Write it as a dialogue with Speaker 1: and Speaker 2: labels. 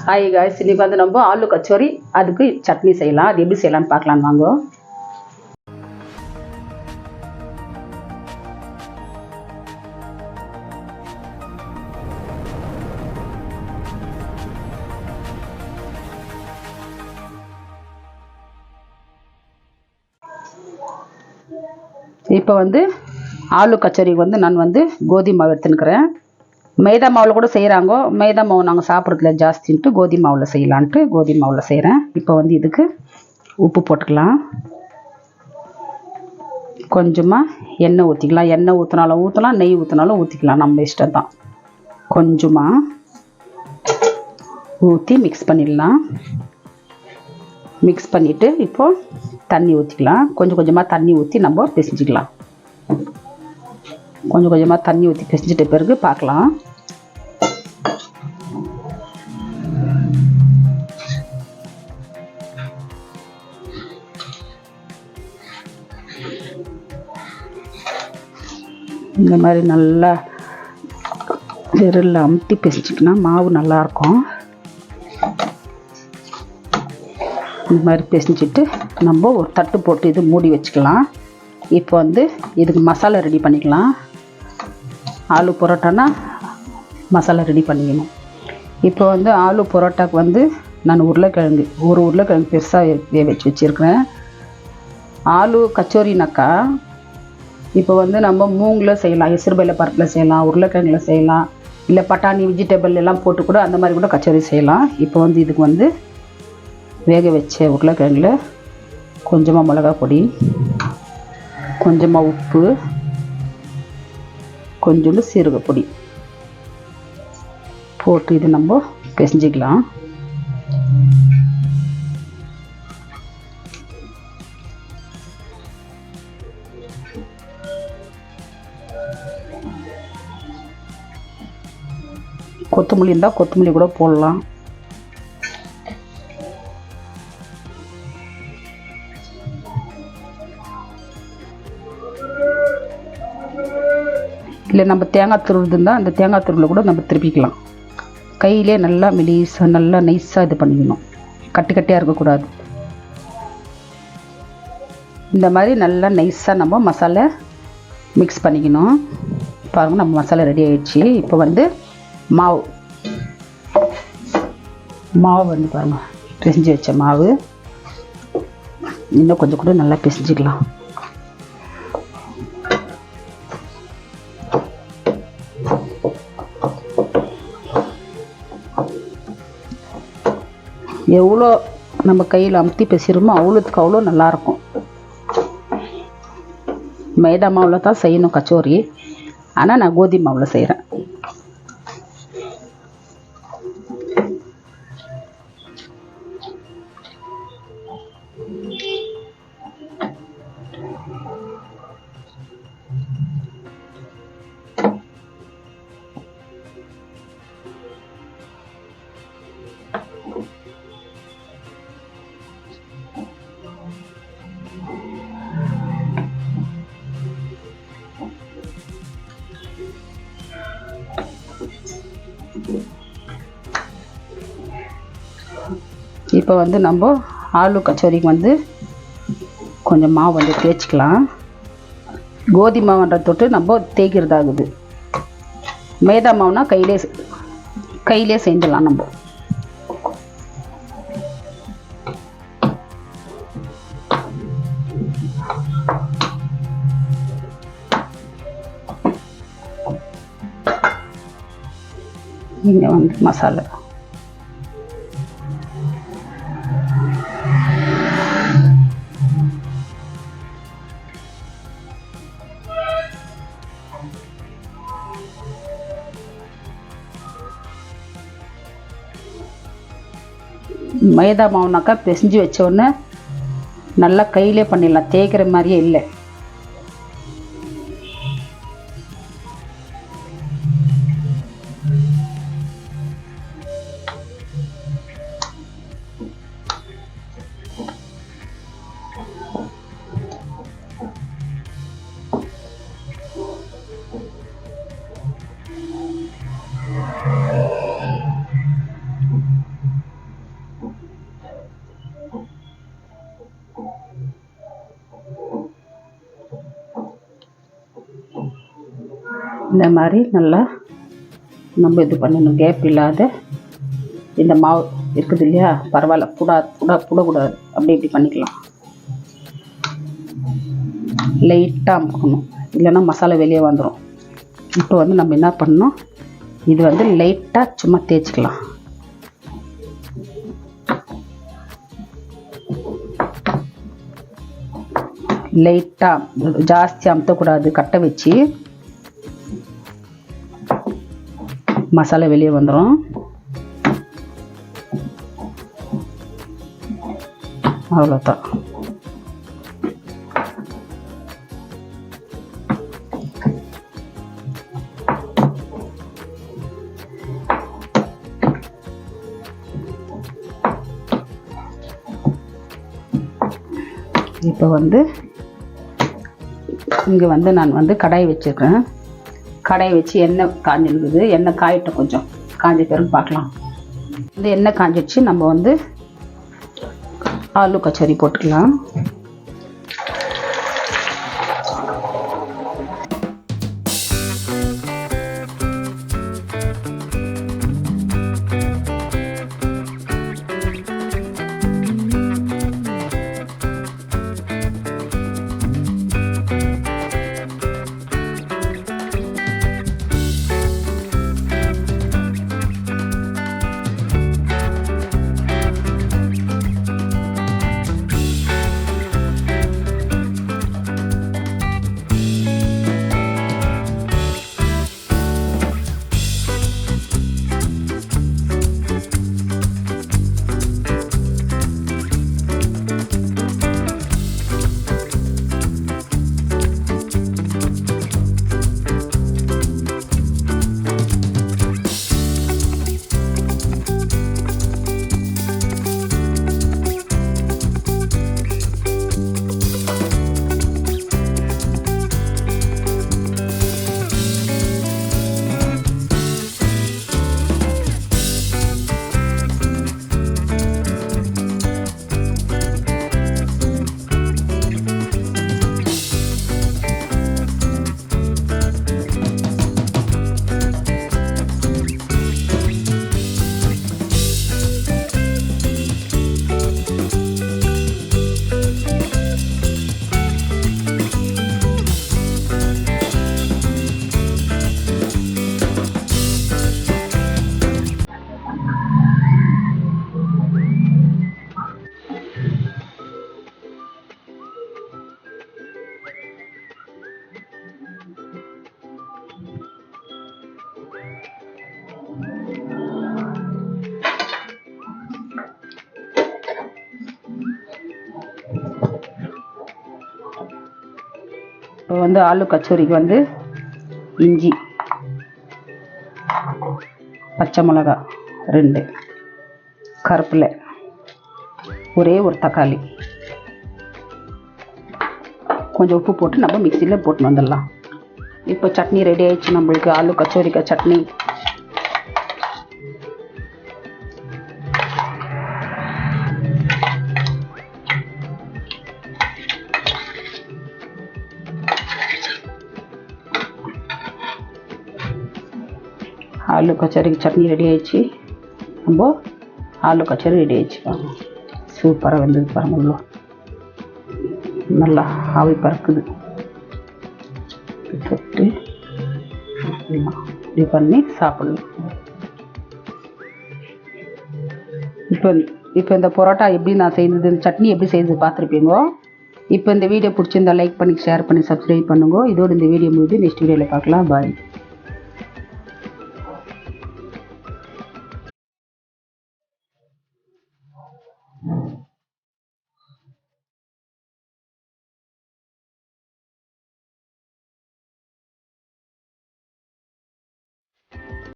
Speaker 1: Hi guys, இன்னைக்கு வந்து நம்ம ஆலு கச்சோரி அதுக்கு சட்னி செய்யலாம். அது எப்படி செய்யலாம்னு பார்க்கலாம் வாங்க. இப்போ வந்து ஆலு கச்சோரிக்கு வந்து நான் வந்து கோதுமை மாவு எடுத்துன்னுக்கிறேன். மைதா மாவில் கூட செய்கிறாங்க. மைதா மாவு நாங்கள் சாப்பிட்றதுல ஜாஸ்தின்ட்டு கோதுமை மாவில் செய்யலான்ட்டு கோதுமை மாவில் செய்கிறேன். இப்போ வந்து இதுக்கு உப்பு போட்டுக்கலாம். கொஞ்சமாக எண்ணெய் ஊற்றிக்கலாம். எண்ணெய் ஊற்றினாலும் ஊற்றலாம், நெய் ஊற்றினாலும் ஊற்றிக்கலாம், நம்ம இஷ்டம் தான். கொஞ்சமாக ஊற்றி மிக்ஸ் பண்ணிடலாம். மிக்ஸ் பண்ணிவிட்டு இப்போது தண்ணி ஊற்றிக்கலாம். கொஞ்சம் கொஞ்சமாக தண்ணி ஊற்றி நம்ம பிசைஞ்சிக்கலாம். கொஞ்சம் கொஞ்சமாக தண்ணி ஊற்றி பிசைஞ்சிட்ட பிறகு பார்க்கலாம். இந்த மாதிரி நல்லா விரலில் அமுத்தி பிசைஞ்சிக்கினா மாவு நல்லாயிருக்கும். இந்த மாதிரி பிசைஞ்சிட்டு நம்ம ஒரு தட்டு போட்டு இது மூடி வச்சுக்கலாம். இப்போ வந்து இதுக்கு மசாலா ரெடி பண்ணிக்கலாம். ஆலு பரோட்டானா மசாலா ரெடி பண்ணிக்கணும். இப்போ வந்து ஆலு பரோட்டாக்கு வந்து நான் ஒரு உருளைக்கிழங்கு பெருசாக வேக வச்சு வச்சுருக்கிறேன். ஆலு கச்சோரினாக்கா இப்போ வந்து நம்ம மூங்கில் செய்யலாம், எசுறுபயில பருப்பில் செய்யலாம், உருளைக்கிழங்குல செய்யலாம், இல்லை பட்டாணி வெஜிடபிள் எல்லாம் போட்டு கூட அந்த மாதிரி கூட கச்சோரி செய்யலாம். இப்போ வந்து இதுக்கு வந்து வேக வச்ச உருளைக்கிழங்குல கொஞ்சமாக மிளகாய் பொடி, கொஞ்சமாக உப்பு, கொஞ்சோண்டு சீரகப்பொடி போட்டு இது நம்ம பிசைஞ்சிக்கலாம். கொத்தமல்லி இருந்தால் கொத்தமல்லி கூட போடலாம். இல்லை நம்ம தேங்காய் துருவு இருந்தால் அந்த தேங்காய் துருவில் கூட நம்ம திருப்பிக்கலாம். கையிலே நல்லா மெலிசாக நல்லா நைஸாக இது பண்ணிக்கணும். கட்டியாக இருக்கக்கூடாது. இந்த மாதிரி நல்லா நைஸாக நம்ம மசாலா மிக்ஸ் பண்ணிக்கணும். பாருங்கள், நம்ம மசாலா ரெடி ஆகிடுச்சு. இப்போ வந்து மாவு வந்து பாருங்கள், பிசைஞ்சு வச்ச மாவு இன்னும் கொஞ்சம் கூட நல்லா பிசைஞ்சிக்கலாம். எவ்வளோ நம்ம கையில் அமுத்தி பிசைகிறோமோ அவ்வளோத்துக்கு அவ்வளோ நல்லாயிருக்கும். மைதா மாவில் தான் செய்யணும் கச்சோரி, ஆனால் நான் கோதுமை மாவில் செய்கிறேன். இப்போ வந்து நம்ம ஆலு கச்சோரிக்கு வந்து கொஞ்சம் மாவு வந்து தேய்ச்சிக்கலாம். கோதுமை மாவுன்ற தொட்டு நம்ம தேய்க்கிறதாகுது. மைதா மாவுனா கையிலே செஞ்சிடலாம் நம்ம. இங்கே வந்து மசாலா மைதா மாவுனாக்கா பிசைஞ்சு வச்ச உடனே நல்லா கையிலே பண்ணிடலாம், தேய்க்கிற மாதிரியே இல்லை. இந்த மாதிரி நல்லா நம்ம இது பண்ணணும். கேப் இல்லாத இந்த மாவு இருக்குது இல்லையா, பரவாயில்ல, புடக்கூடாது. அப்படி இப்படி பண்ணிக்கலாம். லைட்டாக அமுக்கணும், இல்லைன்னா மசாலா வெளியே வந்துடும். இப்போ வந்து நம்ம என்ன பண்ணணும், இது வந்து லைட்டாக சும்மா தேய்ச்சிக்கலாம். லைட்டாக, ஜாஸ்தி அமுத்தக்கூடாது. கட்டை வச்சு மசாலா வெளியே வந்துடும். அவ்வளோதான். இப்போ வந்து இங்கே வந்து நான் வந்து கடாய் வச்சுருக்கேன். கடாய் வச்சு எண்ணெய் காஞ்சிருக்குது. எண்ணெய் காயிட்டும், கொஞ்சம் காஞ்ச பிறகு பார்க்கலாம். இந்த எண்ணெய் காஞ்சிடுச்சு. நம்ம வந்து ஆலு கச்சோரி போட்டுக்கலாம். இப்போ வந்து ஆலு கச்சோரிக்கு வந்து இஞ்சி, பச்சை மிளகா 2, கருவேப்பிலை, ஒரே ஒரு தக்காளி, கொஞ்சம் உப்பு போட்டு நம்ம மிக்சியில் போட்டு வந்துடலாம். இப்போ சட்னி ரெடி ஆயிடுச்சு. நம்மளுக்கு ஆலு கச்சோரிக்கா சட்னி. ஆலு கச்சோரிக்கு சட்னி ரெடி ஆயிடுச்சு. நம்ம ஆலு கச்சோரி ரெடி ஆயிடுச்சு. சூப்பராக வெந்தது பாருங்க. நல்லா ஆவி பறக்குது. தொட்டு இப்படி பண்ணி சாப்பிடலாம். இப்போ இந்த பரோட்டா எப்படி நான் செய்தது, இந்த சட்னி எப்படி செய்தது பார்த்துருப்பீங்க. இப்போ இந்த வீடியோ பிடிச்சிருந்தா லைக் பண்ணி, ஷேர் பண்ணி, சப்ஸ்கிரைப் பண்ணுங்க. இதோடு இந்த வீடியோ முடிஞ்சு நெக்ஸ்ட் வீடியோவில் பார்க்கலாம். பாய்.